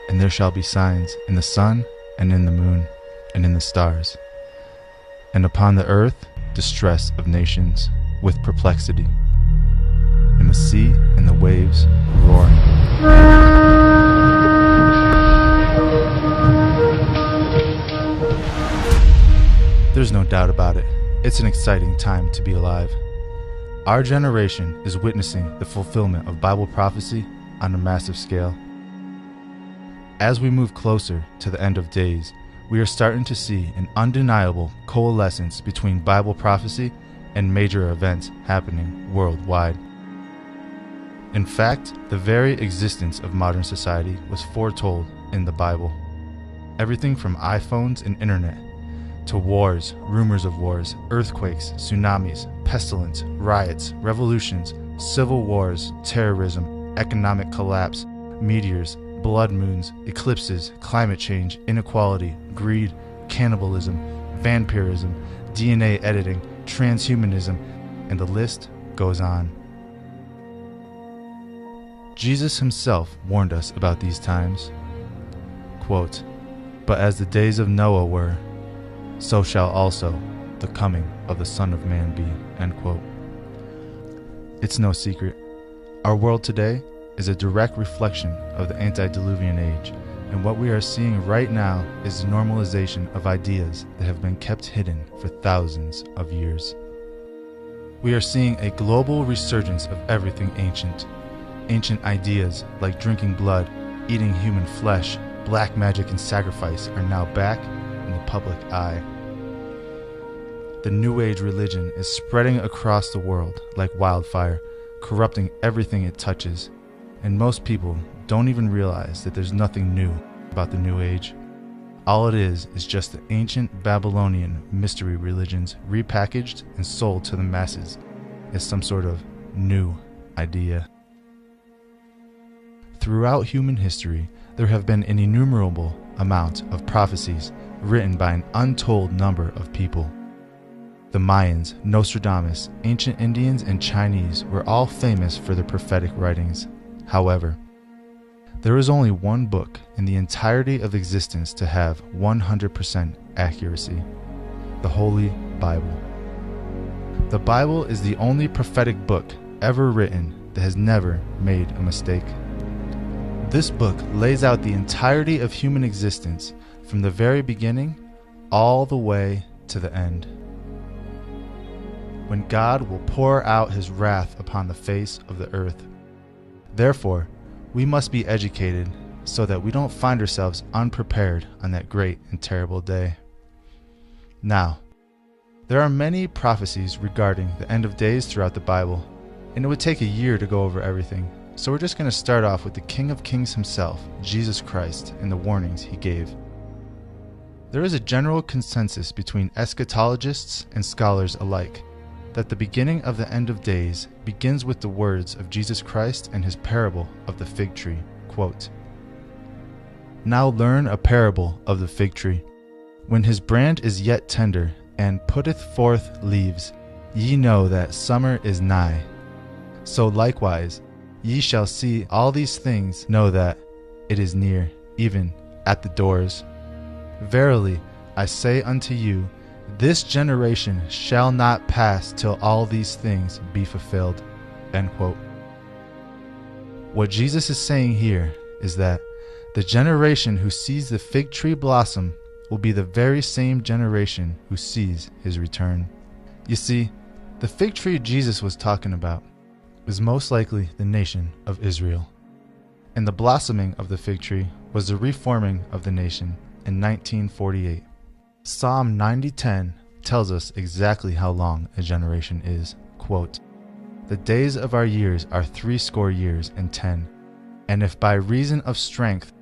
and there shall be signs in the sun, and in the moon, and in the stars. And upon the earth distress of nations, with perplexity, and the sea and the waves roaring. There's no doubt about it. It's an exciting time to be alive. Our generation is witnessing the fulfillment of Bible prophecy on a massive scale. As we move closer to the end of days, we are starting to see an undeniable coalescence between Bible prophecy and major events happening worldwide. In fact, the very existence of modern society was foretold in the Bible. Everything from iPhones and internet, to wars, rumors of wars, earthquakes, tsunamis, pestilence, riots, revolutions, civil wars, terrorism, economic collapse, meteors, blood moons, eclipses, climate change, inequality, greed, cannibalism, vampirism, DNA editing, transhumanism, and the list goes on. Jesus himself warned us about these times. Quote, "But as the days of Noah were, so shall also the coming of the Son of Man be." End quote. It's no secret. Our world today is a direct reflection of the antediluvian age, and what we are seeing right now is the normalization of ideas that have been kept hidden for thousands of years. We are seeing a global resurgence of everything ancient. Ancient ideas like drinking blood, eating human flesh, black magic and sacrifice are now back in the public eye. The New Age religion is spreading across the world like wildfire, corrupting everything it touches, and most people don't even realize that there's nothing new about the New Age. All it is just the ancient Babylonian mystery religions repackaged and sold to the masses as some sort of new idea. Throughout human history, there have been an innumerable amount of prophecies written by an untold number of people. The Mayans, Nostradamus, ancient Indians, and Chinese were all famous for their prophetic writings. However, there is only one book in the entirety of existence to have 100% accuracy: the Holy Bible. The Bible is the only prophetic book ever written that has never made a mistake. This book lays out the entirety of human existence from the very beginning all the way to the end, when God will pour out his wrath upon the face of the earth. Therefore, we must be educated so that we don't find ourselves unprepared on that great and terrible day. Now, there are many prophecies regarding the end of days throughout the Bible, and it would take a year to go over everything. So we're just going to start off with the King of Kings himself, Jesus Christ, and the warnings he gave. There is a general consensus between eschatologists and scholars alike that the beginning of the end of days begins with the words of Jesus Christ and his parable of the fig tree. Quote, "Now learn a parable of the fig tree. When his brand is yet tender, and putteth forth leaves, ye know that summer is nigh. So likewise, ye shall see all these things, know that it is near, even at the doors. Verily, I say unto you, this generation shall not pass till all these things be fulfilled." End quote. What Jesus is saying here is that the generation who sees the fig tree blossom will be the very same generation who sees his return. You see, the fig tree Jesus was talking about is most likely the nation of Israel, and the blossoming of the fig tree was the reforming of the nation in 1948. Psalm 90:10 tells us exactly how long a generation is. Quote, "The days of our years are 80 years and 10, and if by reason of strength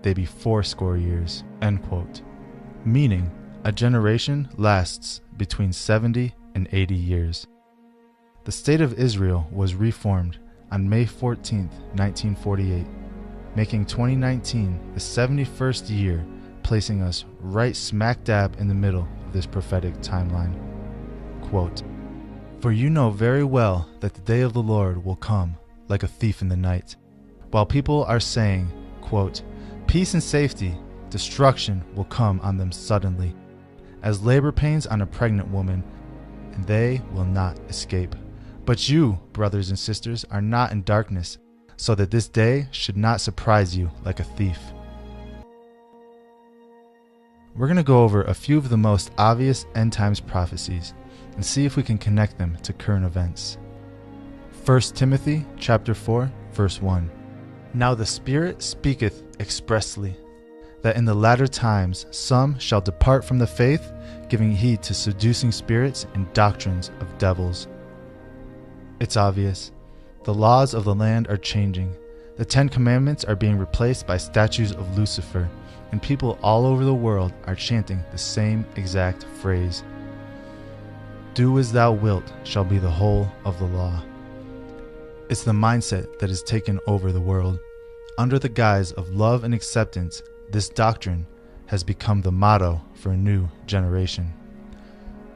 they be 80 years." End quote. Meaning, a generation lasts between 70 and 80 years. The state of Israel was reformed on May 14, 1948, making 2019 the 71st year, placing us right smack dab in the middle of this prophetic timeline. Quote, "For you know very well that the day of the Lord will come like a thief in the night. While people are saying," quote, peace and safety, destruction will come on them suddenly, as labor pains on a pregnant woman, and they will not escape. But you, brothers and sisters, are not in darkness, so that this day should not surprise you like a thief. We're going to go over a few of the most obvious end times prophecies and see if we can connect them to current events. 1 Timothy chapter 4, verse 1. Now the Spirit speaketh expressly, that in the latter times some shall depart from the faith, giving heed to seducing spirits and doctrines of devils. It's obvious. The laws of the land are changing. The 10 Commandments are being replaced by statues of Lucifer, and people all over the world are chanting the same exact phrase. Do as thou wilt shall be the whole of the law. It's the mindset that has taken over the world. Under the guise of love and acceptance, this doctrine has become the motto for a new generation.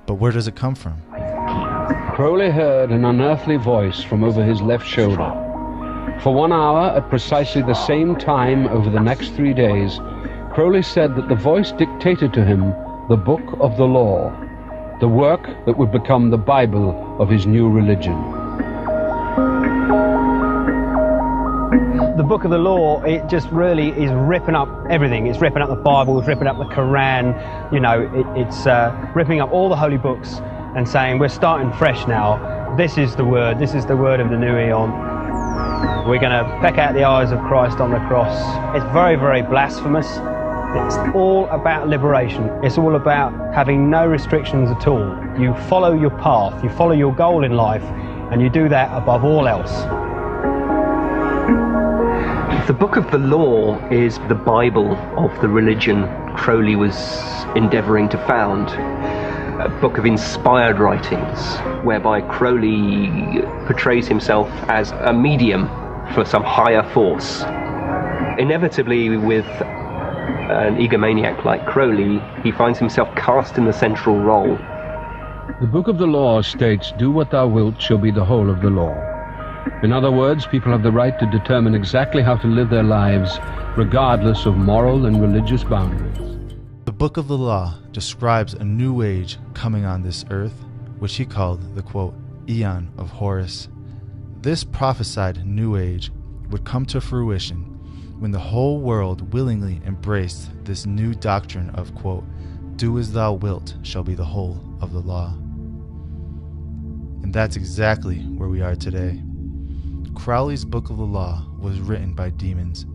But where does it come from? Crowley heard an unearthly voice from over his left shoulder. For 1 hour, at precisely the same time over the next 3 days, Crowley said that the voice dictated to him the Book of the Law, the work that would become the Bible of his new religion. The Book of the Law, it just really is ripping up everything. It's ripping up the Bible, it's ripping up the Quran, it's ripping up all the holy books and saying we're starting fresh now. This is the word of the new eon. We're going to peck out the eyes of Christ on the cross. It's very, very blasphemous. It's all about liberation. It's all about having no restrictions at all. You follow your path, you follow your goal in life, and you do that above all else. The Book of the Law is the Bible of the religion Crowley was endeavouring to found. A book of inspired writings, whereby Crowley portrays himself as a medium for some higher force. Inevitably, with an egomaniac like Crowley, he finds himself cast in the central role. The Book of the Law states, do what thou wilt shall be the whole of the law. In other words, people have the right to determine exactly how to live their lives, regardless of moral and religious boundaries. The Book of the Law describes a new age coming on this earth, which he called the, quote, Eon of Horus. This prophesied new age would come to fruition when the whole world willingly embraced this new doctrine of, quote, do as thou wilt shall be the whole of the law. And that's exactly where we are today. Crowley's Book of the Law was written by demons.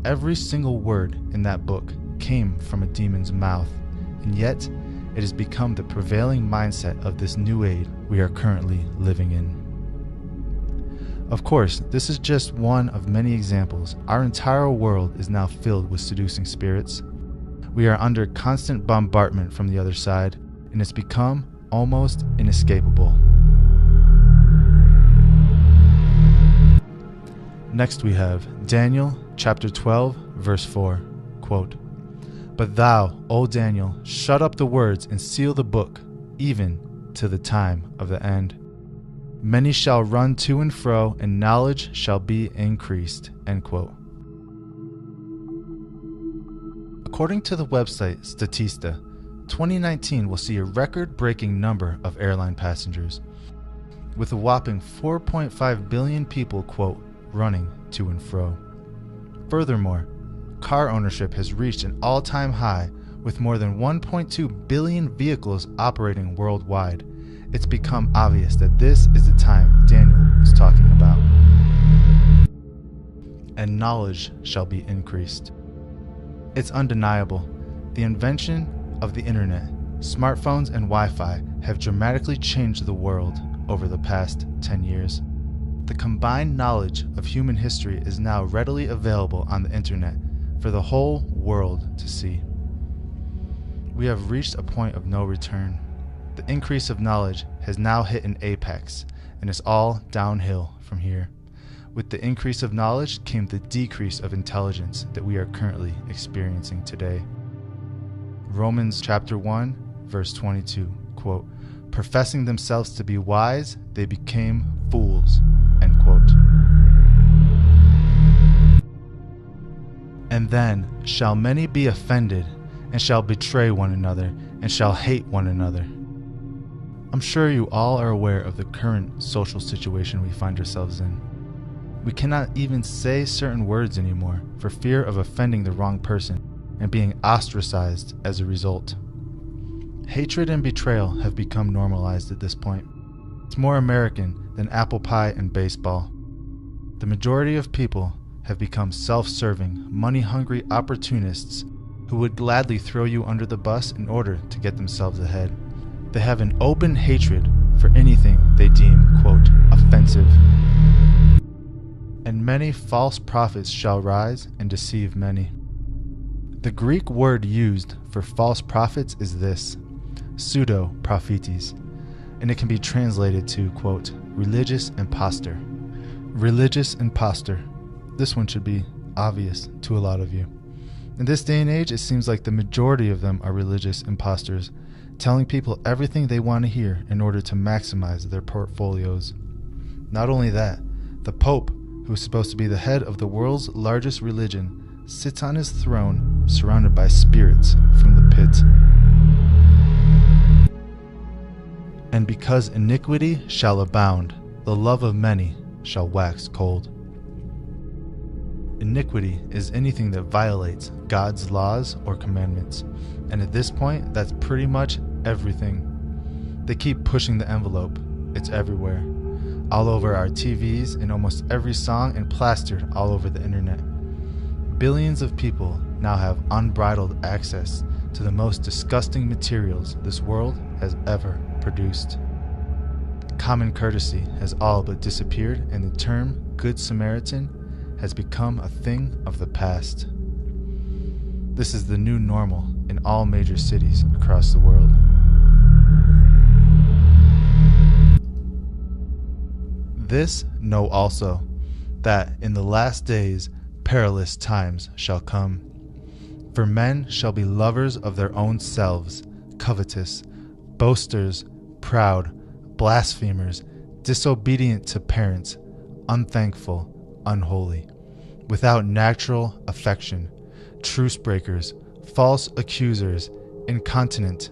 Every single word in that book came from a demon's mouth, and yet it has become the prevailing mindset of this new age we are currently living in. Of course, this is just one of many examples. Our entire world is now filled with seducing spirits. We are under constant bombardment from the other side, and it's become almost inescapable. Next we have Daniel chapter 12, verse 4, quote, But thou, O Daniel, shut up the words and seal the book, even to the time of the end. Many shall run to and fro, and knowledge shall be increased, end quote. According to the website Statista, 2019 will see a record-breaking number of airline passengers, with a whopping 4.5 billion people, quote, running to and fro. Furthermore, car ownership has reached an all-time high, with more than 1.2 billion vehicles operating worldwide. It's become obvious that this is the time Daniel was talking about. And knowledge shall be increased. It's undeniable. The invention of the internet, smartphones, and Wi-Fi have dramatically changed the world over the past 10 years. The combined knowledge of human history is now readily available on the internet for the whole world to see. We have reached a point of no return. The increase of knowledge has now hit an apex, and it's all downhill from here. With the increase of knowledge came the decrease of intelligence that we are currently experiencing today. Romans chapter 1, verse 22, quote, Professing themselves to be wise, they became fools, end quote. And And then shall many be offended, and shall betray one another, and shall hate one another. I'm sure you all are aware of the current social situation we find ourselves in. We cannot even say certain words anymore for fear of offending the wrong person and being ostracized as a result. Hatred and betrayal have become normalized at this point. It's more American than apple pie and baseball. The majority of people have become self-serving, money-hungry opportunists who would gladly throw you under the bus in order to get themselves ahead. They have an open hatred for anything they deem, quote, offensive. And many false prophets shall rise and deceive many. The Greek word used for false prophets is this, pseudo-prophetes, and it can be translated to, quote, religious impostor. Religious impostor. This one should be obvious to a lot of you. In this day and age, it seems like the majority of them are religious imposters, telling people everything they want to hear in order to maximize their portfolios. Not only that, the Pope, who is supposed to be the head of the world's largest religion, sits on his throne surrounded by spirits from the pit. And because iniquity shall abound, the love of many shall wax cold. Iniquity is anything that violates God's laws or commandments, and at this point, that's pretty much everything. They keep pushing the envelope. It's everywhere. All over our TVs, in almost every song, and plastered all over the internet. Billions of people now have unbridled access to the most disgusting materials this world has ever produced. Common courtesy has all but disappeared, and the term Good Samaritan has become a thing of the past. This is the new normal in all major cities across the world. This know also, that in the last days perilous times shall come. For men shall be lovers of their own selves, covetous, boasters, proud, blasphemers, disobedient to parents, unthankful, unholy, without natural affection, truce breakers, false accusers, incontinent,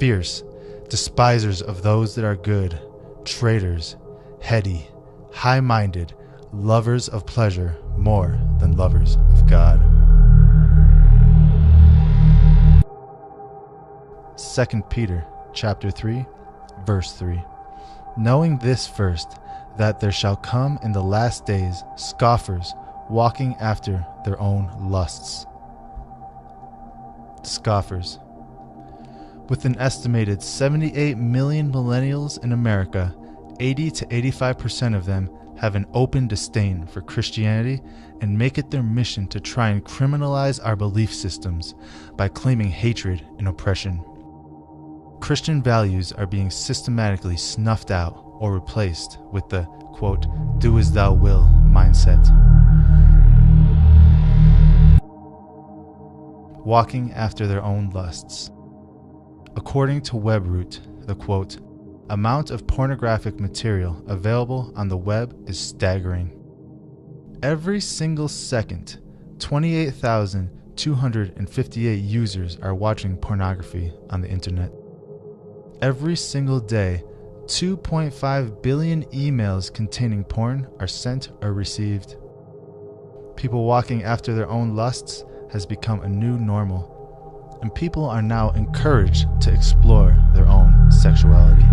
fierce, despisers of those that are good, traitors, heady, high-minded, lovers of pleasure more than lovers of God. 2 Peter chapter 3, verse 3. Knowing this first, that there shall come in the last days scoffers, walking after their own lusts. Scoffers. With an estimated 78 million millennials in America, 80 to 85% of them have an open disdain for Christianity and make it their mission to try and criminalize our belief systems by claiming hatred and oppression. Christian values are being systematically snuffed out or replaced with the, quote, do as thou will mindset. Walking after their own lusts. According to WebRoot, the, quote, amount of pornographic material available on the web is staggering. Every single second, 28,258 users are watching pornography on the internet. Every single day, 2.5 billion emails containing porn are sent or received. People walking after their own lusts has become a new normal, and people are now encouraged to explore their own sexuality.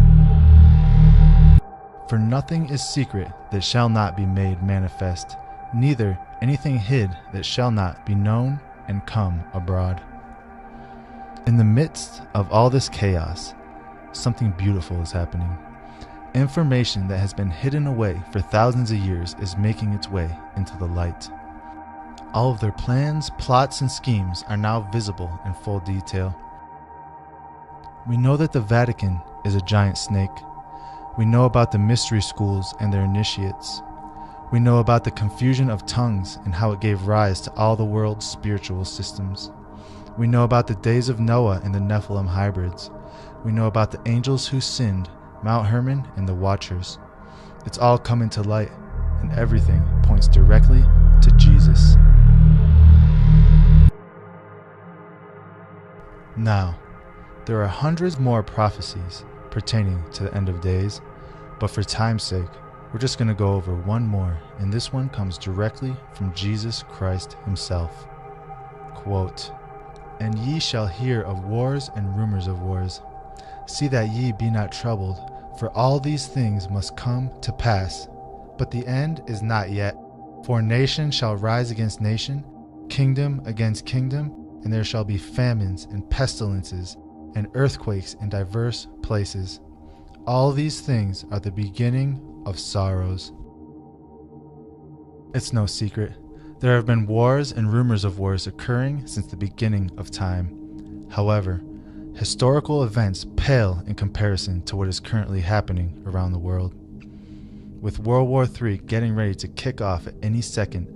For nothing is secret that shall not be made manifest, neither anything hid that shall not be known and come abroad. In the midst of all this chaos, something beautiful is happening. Information that has been hidden away for thousands of years is making its way into the light. All of their plans, plots, and schemes are now visible in full detail. We know that the Vatican is a giant snake. We know about the mystery schools and their initiates. We know about the confusion of tongues and how it gave rise to all the world's spiritual systems. We know about the days of Noah and the Nephilim hybrids. We know about the angels who sinned, Mount Hermon, and the Watchers. It's all coming to light, and everything points directly to Jesus. Now, there are hundreds more prophecies pertaining to the end of days, but for time's sake, we're just going to go over one more, and this one comes directly from Jesus Christ himself. Quote, "And ye shall hear of wars and rumors of wars. See that ye be not troubled, for all these things must come to pass, but the end is not yet. For nation shall rise against nation, kingdom against kingdom, and there shall be famines and pestilences and earthquakes in diverse places. All these things are the beginning of sorrows." It's no secret. There have been wars and rumors of wars occurring since the beginning of time. However, historical events pale in comparison to what is currently happening around the world. With World War III getting ready to kick off at any second,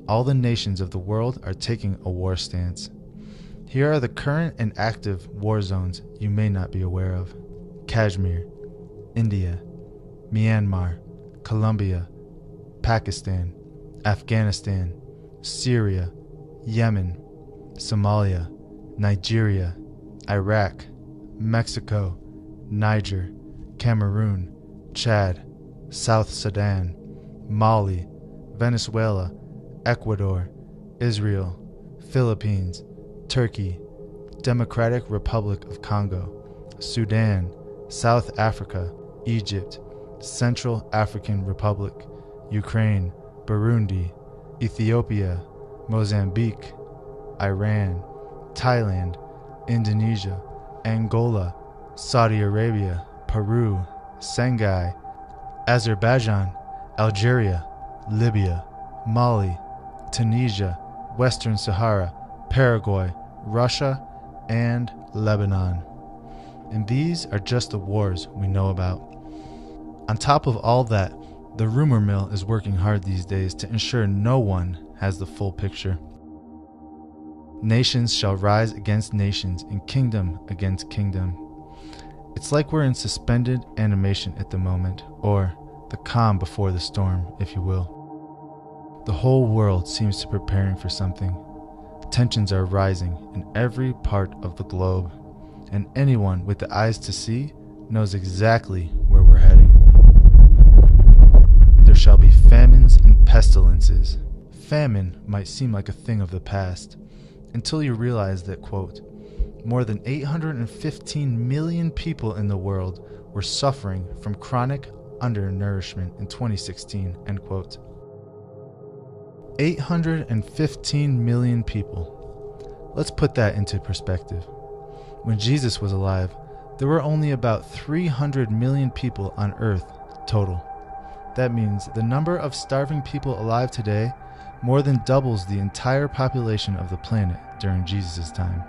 all the nations of the world are taking a war stance. Here are the current and active war zones you may not be aware of: Kashmir, India, Myanmar, Colombia, Pakistan, Afghanistan, Syria, Yemen, Somalia, Nigeria, Iraq, Mexico, Niger, Cameroon, Chad, South Sudan, Mali, Venezuela, Ecuador, Israel, Philippines, Turkey, Democratic Republic of Congo, Sudan, South Africa, Egypt, Central African Republic, Ukraine, Burundi, Ethiopia, Mozambique, Iran, Thailand, Indonesia, Angola, Saudi Arabia, Peru, Shanghai, Azerbaijan, Algeria, Libya, Mali, Tunisia, Western Sahara, Paraguay, Russia, and Lebanon. And these are just the wars we know about. On top of all that, the rumor mill is working hard these days to ensure no one has the full picture. Nations shall rise against nations and kingdom against kingdom. It's like we're in suspended animation at the moment, or the calm before the storm, if you will. The whole world seems to be preparing for something. Tensions are rising in every part of the globe, and anyone with the eyes to see knows exactly where we're heading. There shall be famines and pestilences. Famine might seem like a thing of the past, until you realize that, quote, more than 815 million people in the world were suffering from chronic undernourishment in 2016, end quote. 815 million people. Let's put that into perspective. When Jesus was alive, there were only about 300 million people on Earth total. That means the number of starving people alive today more than doubles the entire population of the planet during Jesus' time.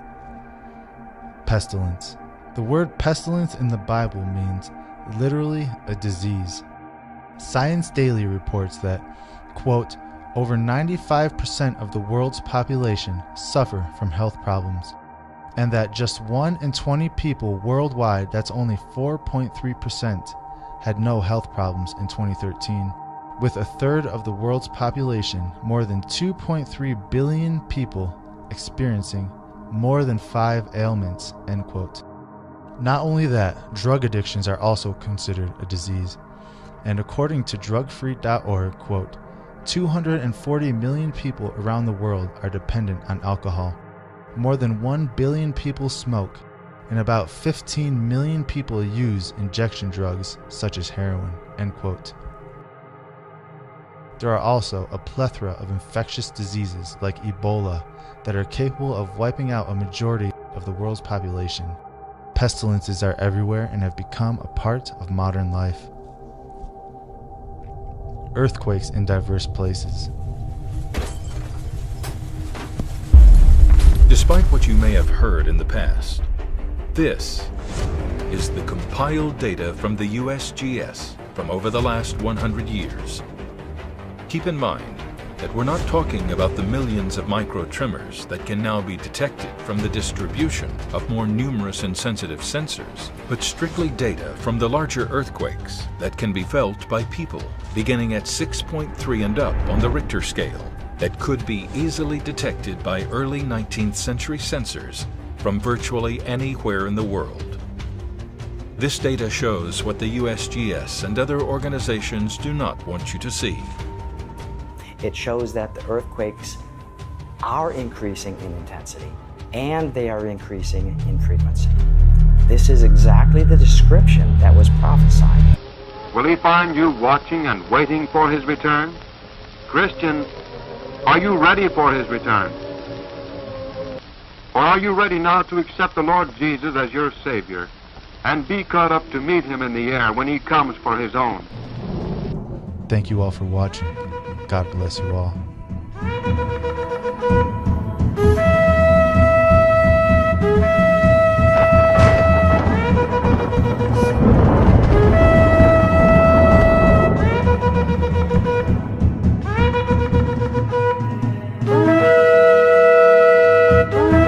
Pestilence. The word pestilence in the Bible means literally a disease. Science Daily reports that, quote, over 95% of the world's population suffer from health problems, and that just 1 in 20 people worldwide, that's only 4.3%, had no health problems in 2013. With a third of the world's population, more than 2.3 billion people experiencing more than 5 ailments, end quote. Not only that, drug addictions are also considered a disease. And according to drugfree.org, quote, 240 million people around the world are dependent on alcohol. More than 1 billion people smoke, and about 15 million people use injection drugs such as heroin, end quote. There are also a plethora of infectious diseases like Ebola that are capable of wiping out a majority of the world's population. Pestilences are everywhere and have become a part of modern life. Earthquakes in diverse places. Despite what you may have heard in the past, this is the compiled data from the USGS from over the last 100 years. Keep in mind that we're not talking about the millions of microtremors that can now be detected from the distribution of more numerous and sensitive sensors, but strictly data from the larger earthquakes that can be felt by people beginning at 6.3 and up on the Richter scale, that could be easily detected by early 19th century sensors from virtually anywhere in the world. This data shows what the USGS and other organizations do not want you to see. It shows that the earthquakes are increasing in intensity and they are increasing in frequency. This is exactly the description that was prophesied. Will he find you watching and waiting for his return? Christian, are you ready for his return? Or are you ready now to accept the Lord Jesus as your Savior and be caught up to meet him in the air when he comes for his own? Thank you all for watching. God bless you all. Bye.